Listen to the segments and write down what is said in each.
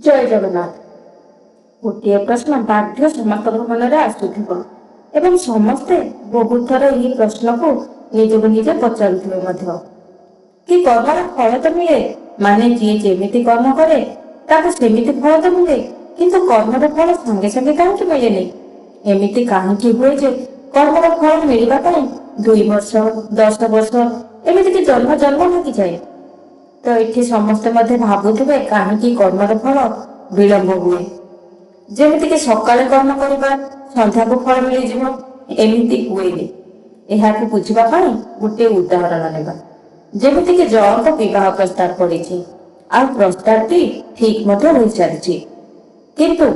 ଜୟ ଜଗନ୍ନାଥ। ଗୋଟିଏ ପ୍ରଶ୍ନ ବାଧ୍ୟ ସମସ୍ତଙ୍କ ମନରେ ଆସୁଥିବ ଏବଂ ସମସ୍ତେ ବହୁତ ଥର ଏହି ପ୍ରଶ୍ନକୁ ନିଜକୁ ନିଜେ ପଚାରୁଥିବେ ମଧ୍ୟ କି କର୍ମର ଫଳ ତ ମିଳେ, ମାନେ ଯିଏ ଯେମିତି କର୍ମ କରେ ତାକୁ ସେମିତି ଫଳ ତ ମିଳେ, କିନ୍ତୁ କର୍ମର ଫଳ ସାଙ୍ଗେ ସାଙ୍ଗେ କାହିଁକି ମିଳେନି? ଏମିତି କାହିଁକି ହୁଏ ଯେ କର୍ମର ଫଳ ମିଳିବା ପାଇଁ 2 ବର୍ଷ 10 ବର୍ଷ ଏମିତିକି ଜନ୍ମ ଜନ୍ମ ଲାଗିଯାଏ? ତ ଏଠି ସମସ୍ତେ ମଧ୍ୟ ଭାବୁଥିବେ କାହିଁକି କର୍ମର ଫଳ ବିଳମ୍ବ ହୁଏ। ଯେମିତିକି ସକାଳେ କର୍ମ କରିବା ସନ୍ଧ୍ୟାକୁ ଫଳ ମିଳିଯିବ, ଏମିତି ହୁଏନି। ଏହାକୁ ବୁଝିବା ପାଇଁ ଗୋଟିଏ ଉଦାହରଣ ନେବା। ଯେମିତିକି ଜଣଙ୍କ ବିବାହ ପ୍ରସ୍ତାବ ପଡ଼ିଛି, ଆଉ ପ୍ରସ୍ତାବଟି ଠିକ ମଧ୍ୟ ହୋଇସାରିଛି, କିନ୍ତୁ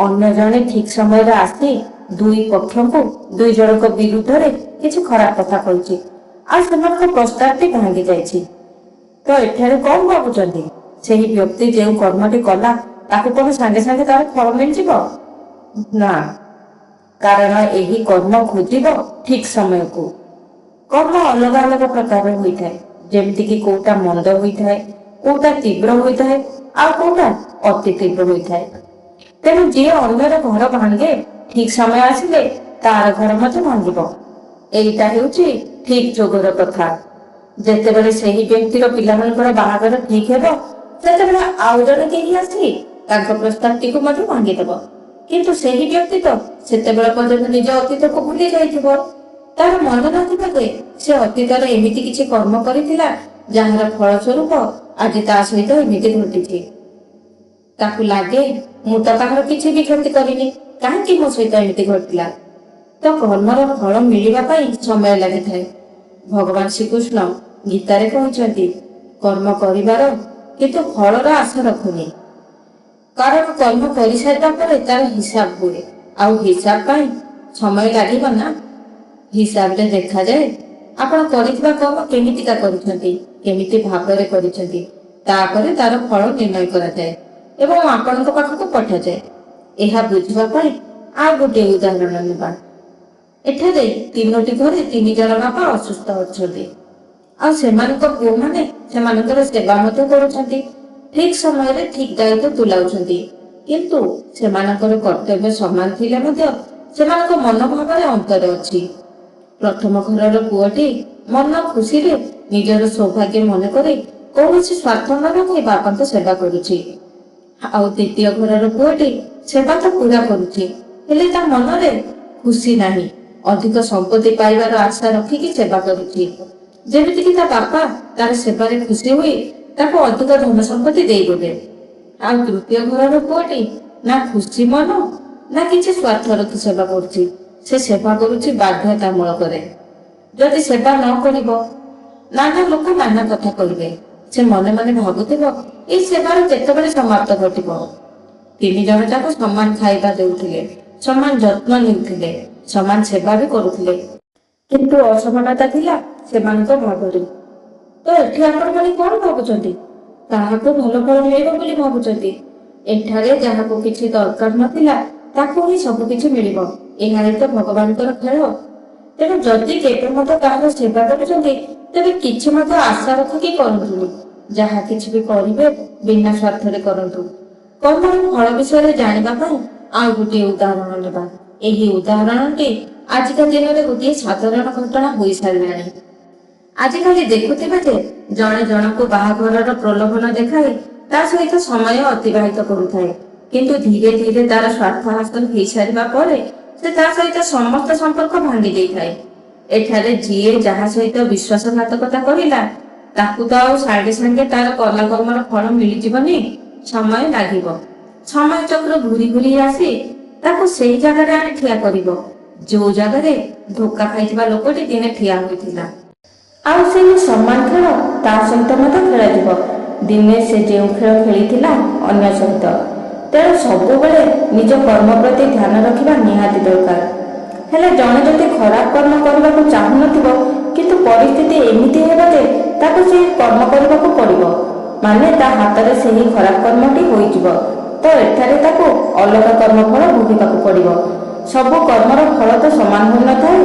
ଅନ୍ୟ ଜଣେ ଠିକ ସମୟରେ ଆସି ଦୁଇ ପକ୍ଷଙ୍କୁ 2 ଜଣଙ୍କ ବିରୁଦ୍ଧରେ କିଛି ଖରାପ କଥା କହିଛି, ଆଉ ସେମାନଙ୍କ ପ୍ରସ୍ତାବଟି ଭାଙ୍ଗି ଯାଇଛି। ତ ଏଠାରେ କଣ ଭାବୁଛନ୍ତି? ସେହି ବ୍ୟକ୍ତି ଯେଉଁ କର୍ମଟି କଲା ତାକୁ କଣ ସାଙ୍ଗେ ସାଙ୍ଗେ ତାର ଫଳ ମିଳିଯିବ? ନା, କାରଣ ଏହି କର୍ମ ଖୋଜିବ ଠିକ ସମୟକୁ। କର୍ମ ଅଲଗା ଅଲଗା ପ୍ରକାର ହୋଇଥାଏ, ଯେମିତିକି କୋଉଟା ମନ୍ଦ ହୋଇଥାଏ, କୋଉଟା ତୀବ୍ର ହୋଇଥାଏ, ଆଉ କୋଉଟା ଅତି ତୀବ୍ର ହୋଇଥାଏ। ତେଣୁ ଯିଏ ଅନ୍ୟର ଘର ଭାଙ୍ଗେ, ଠିକ ସମୟ ଆସିଲେ ତାର ଘର ମଧ୍ୟ ଭାଙ୍ଗିବ। ଏଇଟା ହେଉଛି ଠିକ ଯୋଗର କଥା। ଯେତେବେଳେ ସେହି ବ୍ୟକ୍ତିର ପିଲାମାନଙ୍କର ବାହାଘର ଠିକ ହେବ, ସେତେବେଳେ ଆଉ ଜଣେ କେହି ଆସି ତାଙ୍କ ପ୍ରସ୍ତାବଟିକୁ ମଧ୍ୟ ଭାଙ୍ଗିଦେବ। କିନ୍ତୁ ସେହି ବ୍ୟକ୍ତି ତ ସେତେବେଳେ ପର୍ଯ୍ୟନ୍ତ ନିଜ ଅତୀତକୁ ଭୁଲି ଯାଇଥିବ। ତାର ମନେ ନଥିବ ଯେ ସେ ଅତୀତରେ ଏମିତି କିଛି କର୍ମ କରିଥିଲା ଯାହାର ଫଳସ୍ୱରୂପ ଆଜି ତା ସହିତ ଏମିତି ଘଟିଛି। ତାକୁ ଲାଗେ ମୁଁ ତ କାହାର କିଛି ବି କ୍ଷତି କରିନି, କାହିଁକି ମୋ ସହିତ ଏମିତି ଘଟିଲା? ତ କର୍ମର ଫଳ ମିଳିବା ପାଇଁ ସମୟ ଲାଗିଥାଏ। ଭଗବାନ ଶ୍ରୀକୃଷ୍ଣ ଗୀତାରେ କହିଛନ୍ତି, କର୍ମ କରିବାର କିନ୍ତୁ ଫଳର ଆଶା ରଖୁନି, କାରଣ କର୍ମ କରିସାରିବା ପରେ ତାର ହିସାବ ହୁଏ, ଆଉ ହିସାବ ପାଇଁ ସମୟ ଲାଗିବ ନା। ହିସାବରେ ଦେଖାଯାଏ ଆପଣ କରିଥିବା କର୍ମ କେମିତିକା କରିଛନ୍ତି, କେମିତି ଭାବରେ କରିଛନ୍ତି, ତାପରେ ତାର ଫଳ ନିର୍ଣ୍ଣୟ କରାଯାଏ ଏବଂ ଆପଣଙ୍କ ପାଖକୁ ପଠାଯାଏ। ଏହା ବୁଝିବା ପାଇଁ ଆଉ ଗୋଟିଏ ଉଦାହରଣ ନେବା। ଏଠାରେ 3ଟି ଘରେ 3 ଜଣ ବାପା ଅସୁସ୍ଥ ଅଛନ୍ତି, ଆଉ ସେମାନଙ୍କ ପୁଅମାନେ ସେମାନଙ୍କର ସେବା ମଧ୍ୟ କରୁଛନ୍ତି, ଠିକ ସମୟରେ ଠିକ ଦାୟିତ୍ୱ ତୁଲାଉଛନ୍ତି। କିନ୍ତୁ ସେମାନଙ୍କର କର୍ତ୍ତବ୍ୟ ସମାନ ଥିଲେ ମଧ୍ୟ ସେମାନଙ୍କ ମନୋଭାବରେ ଅନ୍ତର ଅଛି। ପ୍ରଥମ ଘରର ପୁଅଟି ମନ ଖୁସିରେ ନିଜର ସୌଭାଗ୍ୟ ମନେ କରି କୌଣସି ସ୍ୱାର୍ଥ ନ ରଖି ବାପାଙ୍କ ସେବା କରୁଛି, ଆଉ ଦ୍ୱିତୀୟ ଘରର ପୁଅଟି ସେବା ତ ପୁରା କରୁଛି, ହେଲେ ତା ମନରେ ଖୁସି ନାହିଁ, ଅଧିକ ସମ୍ପତ୍ତି ପାଇବାର ଆଶା ରଖିକି ସେବା କରୁଛି, ଯେମିତିକି ତା ବାପା ତାର ସେବାରେ ଖୁସି ହୋଇ ତାକୁ ଅଧିକ ଧନ ସମ୍ପତ୍ତି ଦେଇଦେବେ। ଆଉ ତୃତୀୟ ଘରର ପୁଅଟି ନା ଖୁସି ମନ ନା କିଛି ସ୍ୱାର୍ଥ ରଖି ସେବା କରୁଛି, ସେ ସେବା କରୁଛି ବାଧ୍ୟତାମୂଳକରେ। ଯଦି ସେବା ନ କରିବ, ନାନା ଲୋକ ନାନା କଥା କହିବେ। ସେ ମନେ ମନେ ଭାବୁଥିବ ଏଇ ସେବାର କେତେବେଳେ ସମାପ୍ତ ଘଟିବ। 3 ଜଣ ଯାକ ସମାନ ଖାଇବା ଦେଉଥିଲେ, ସମାନ ଯତ୍ନ ନେଉଥିଲେ, ସମାନ ସେବା ବି କରୁଥିଲେ, କିନ୍ତୁ ଅସମାନତା ଥିଲା ସେମାନଙ୍କ ଭାବରେ। ତ ଏଠି ଆପଣମାନେ କଣ ଭାବୁଛନ୍ତି? କାହାକୁ ଭଲ ଫଳ ମିଳିବ ବୋଲି ଭାବୁଛନ୍ତି? ଏଠାରେ ଯାହାକୁ କିଛି ଦରକାର ନଥିଲା ତାକୁ ହିଁ ସବୁ କିଛି ମିଳିବ, ଏହା ହିଁ ତ ଭଗବାନଙ୍କର ଖେଳ। ତେଣୁ ଯଦି କେବେ ମଧ୍ୟ କାହାର ସେବା କରୁଛନ୍ତି, ତେବେ କିଛି ମଧ୍ୟ ଆଶା ରଖିକି କରନ୍ତୁନି। ଯାହା କିଛି ବି କରିବେ ବିନା ସ୍ୱାର୍ଥରେ କରନ୍ତୁ। କର୍ମର ଫଳ ବିଷୟରେ ଜାଣିବା ପାଇଁ ଆଉ ଗୋଟିଏ ଉଦାହରଣ ନେବା। ଏହି ଉଦାହରଣଟି ଆଜିକା ଦିନରେ ଗୋଟିଏ ସାଧାରଣ ଘଟଣା ହୋଇସାରିଲାଣି। ଆଜିକାଲି ଦେଖୁଥିବେ ଯେ ଜଣେ ଜଣଙ୍କୁ ବାହାଘରର ପ୍ରଲୋଭନ ଦେଖାଇ ତା ସହିତ ସମୟ ଅତିବାହିତ କରୁଥାଏ, କିନ୍ତୁ ଧୀରେ ଧୀରେ ତାର ସ୍ୱାର୍ଥ ହାସଲ ହେଇସାରିବା ପରେ ସେ ତା ସହିତ ସମସ୍ତ ସମ୍ପର୍କ ଭାଙ୍ଗି ଦେଇଥାଏ। ଏଠାରେ ଯିଏ ଯାହା ସହିତ ବିଶ୍ୱାସଘାତକତା କରିଲା ତାକୁ ତ ଆଉ ସାଙ୍ଗେ ସାଙ୍ଗେ ତାର କଲା କର୍ମର ଫଳ ମିଳିଯିବନି, ସମୟ ଲାଗିବ। ସମୟ ଚକ୍ର ଘୁରି ଘୁରି ଆସି ତାକୁ ସେଇ ଜାଗାରେ ଆଣି ଠିଆ କରିବ ଯୋଉ ଜାଗାରେ ଧୋକା ଖାଇଥିବା ଲୋକଟି ଦିନେ ଠିଆ ହୋଇଥିଲା। ଆଉ ସେହି ସମାନ ଖେଳ ତା ସହିତ ମଧ୍ୟ ଖେଳାଯିବ। ଦିନେ ସେ ଯେଉଁ ଖେଳ ଖେଳିଥିଲା ଅନ୍ୟ ସହିତ। ତେଣୁ ସବୁବେଳେ ନିଜ କର୍ମ ପ୍ରତି ଧ୍ୟାନ ରଖିବା ନିହାତି ଦରକାର। ହେଲେ ଜଣେ ଯଦି ଖରାପ କର୍ମ କରିବାକୁ ଚାହୁଁନଥିବ, କିନ୍ତୁ ପରିସ୍ଥିତି ଏମିତି ହେବ ଯେ ତାକୁ ସେହି କର୍ମ କରିବାକୁ ପଡ଼ିବ, ମାନେ ତା ହାତରେ ସେହି ଖରାପ କର୍ମଟି ହୋଇଯିବ, ତ ଏଠାରେ ତାକୁ ଅଲଗା କର୍ମଫଳ ଭୋଗିବାକୁ ପଡ଼ିବ। ସବୁ କର୍ମର ଫଳ ତ ସମାନ ହୋଇନଥାଏ।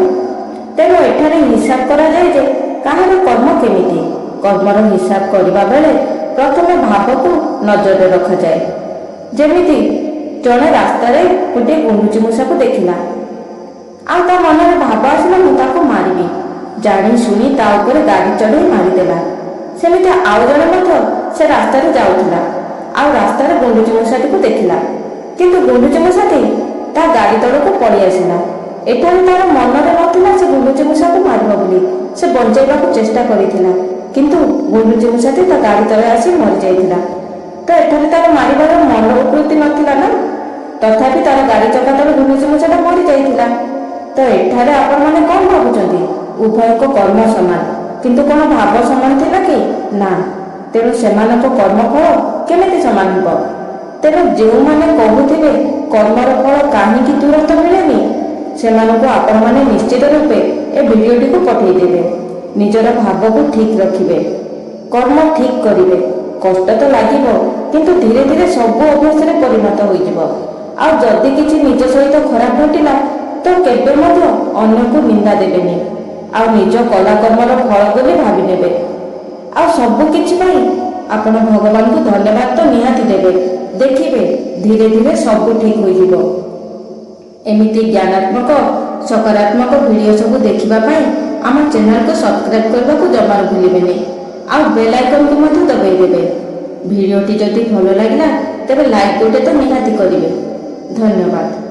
ତେଣୁ ଏଠାରେ ହିସାବ କରାଯାଏ ଯେ କାହାର କର୍ମ କେମିତି। କର୍ମର ହିସାବ କରିବା ବେଳେ ପ୍ରଥମେ ଭାବକୁ ନଜରରେ ରଖାଯାଏ। ଯେମିତି ଜଣେ ରାସ୍ତାରେ ଗୋଟିଏ ଗୁଣ୍ଡୁଚି ମୂଷାକୁ ଦେଖିଲା, ଆଉ ତା ମନରେ ଭାବ ଆସିଲା ମୁଁ ତାକୁ ମାରିବି। ଜାଣି ଶୁଣି ତା ଉପରେ ଗାଡ଼ି ଚଢ଼େଇ ମାରିଦେଲା। ସେମିତି ଆଉ ଜଣେ ମଧ୍ୟ ସେ ରାସ୍ତାରେ ଯାଉଥିଲା, ଆଉ ରାସ୍ତାରେ ଗୁଣ୍ଡୁଚି ମୂଷାଟିକୁ ଦେଖିଲା, କିନ୍ତୁ ଗୁଣ୍ଡୁଚି ମୂଷାଟି ତା ଗାଡ଼ି ତଳକୁ ପଳେଇ ଆସିଲା। ଏଠାରେ ତାର ମନରେ ନଥିଲା ସେ ଗୁଣ୍ଡୁଚି ମୂଷାକୁ ମାରିବ ବୋଲି। ସେ ବଞ୍ଚାଇବାକୁ ଚେଷ୍ଟା କରିଥିଲା, କିନ୍ତୁ ଗୁଣ୍ଡୁଚି ମୂଷାଟି ତା ଗାଡ଼ି ତଳେ ଆସି ମରିଯାଇଥିଲା। ତ ଏଠାରେ ତାର ମାରିବାର ମନୋବୃତ୍ତି ନଥିଲା ନା, ତଥାପି ତାର ଗାଡ଼ି ଚକା ତଳେ ଗୁଣ୍ଡୁଚି ମୂଷାଟା ମରିଯାଇଥିଲା। ତ ଏଠାରେ ଆପଣମାନେ କ'ଣ ଭାବୁଛନ୍ତି? ଉଭୟଙ୍କ କର୍ମ ସମାନ, କିନ୍ତୁ କ'ଣ ଭାବ ସମାନ ଥିଲା କି? ନା। ତେଣୁ ସେମାନଙ୍କ କର୍ମଫଳ କେମିତି ସମାନ ହେବ? ତେଣୁ ଯେଉଁମାନେ କହୁଥିବେ କର୍ମର ଫଳ କାହିଁକି ତୁରନ୍ତ ମିଳେନି, ସେମାନଙ୍କୁ ଆପଣମାନେ ନିଶ୍ଚିତ ରୂପେ ଏ ଭିଡ଼ିଓଟିକୁ ପଠାଇଦେବେ। ନିଜର ଭାବକୁ ଠିକ୍ ରଖିବେ, କର୍ମ ଠିକ୍ କରିବେ। କଷ୍ଟ ତ ଲାଗିବ, କିନ୍ତୁ ଧୀରେ ଧୀରେ ସବୁ ଅଭ୍ୟାସରେ ପରିଣତ ହୋଇଯିବ। ଆଉ ଯଦି କିଛି ନିଜ ସହିତ ଖରାପ ଘଟିଲା ତ କେବେ ମଧ୍ୟ ଅନ୍ୟକୁ ନିନ୍ଦା ଦେବେନି, ଆଉ ନିଜ କଲା କର୍ମର ଫଳ ବୋଲି ଭାବି ନେବେ। ଆଉ ସବୁ କିଛି ପାଇଁ ଆପଣ ଭଗବାନଙ୍କୁ ଧନ୍ୟବାଦ ତ ନିହାତି ଦେବେ। ଦେଖିବେ ଧୀରେ ଧୀରେ ସବୁ ଠିକ୍ ହୋଇଯିବ। ଏମିତି ଜ୍ଞାନାତ୍ମକ ସକାରାତ୍ମକ ଭିଡ଼ିଓ ସବୁ ଦେଖିବା ପାଇଁ ଆମ ଚ୍ୟାନେଲକୁ ସବସ୍କ୍ରାଇବ୍ କରିବାକୁ ଜମାରୁ ଭୁଲିବେନି, ଆଉ ବେଲ୍ ଆଇକନକୁ ମଧ୍ୟ ଦବାଇ ଦେବେ। ଭିଡ଼ିଓଟି ଯଦି ଭଲ ଲାଗିଲା ତେବେ ଲାଇକ୍ ଗୋଟେ ତ ନିହାତି କରିବେ। ଧନ୍ୟବାଦ।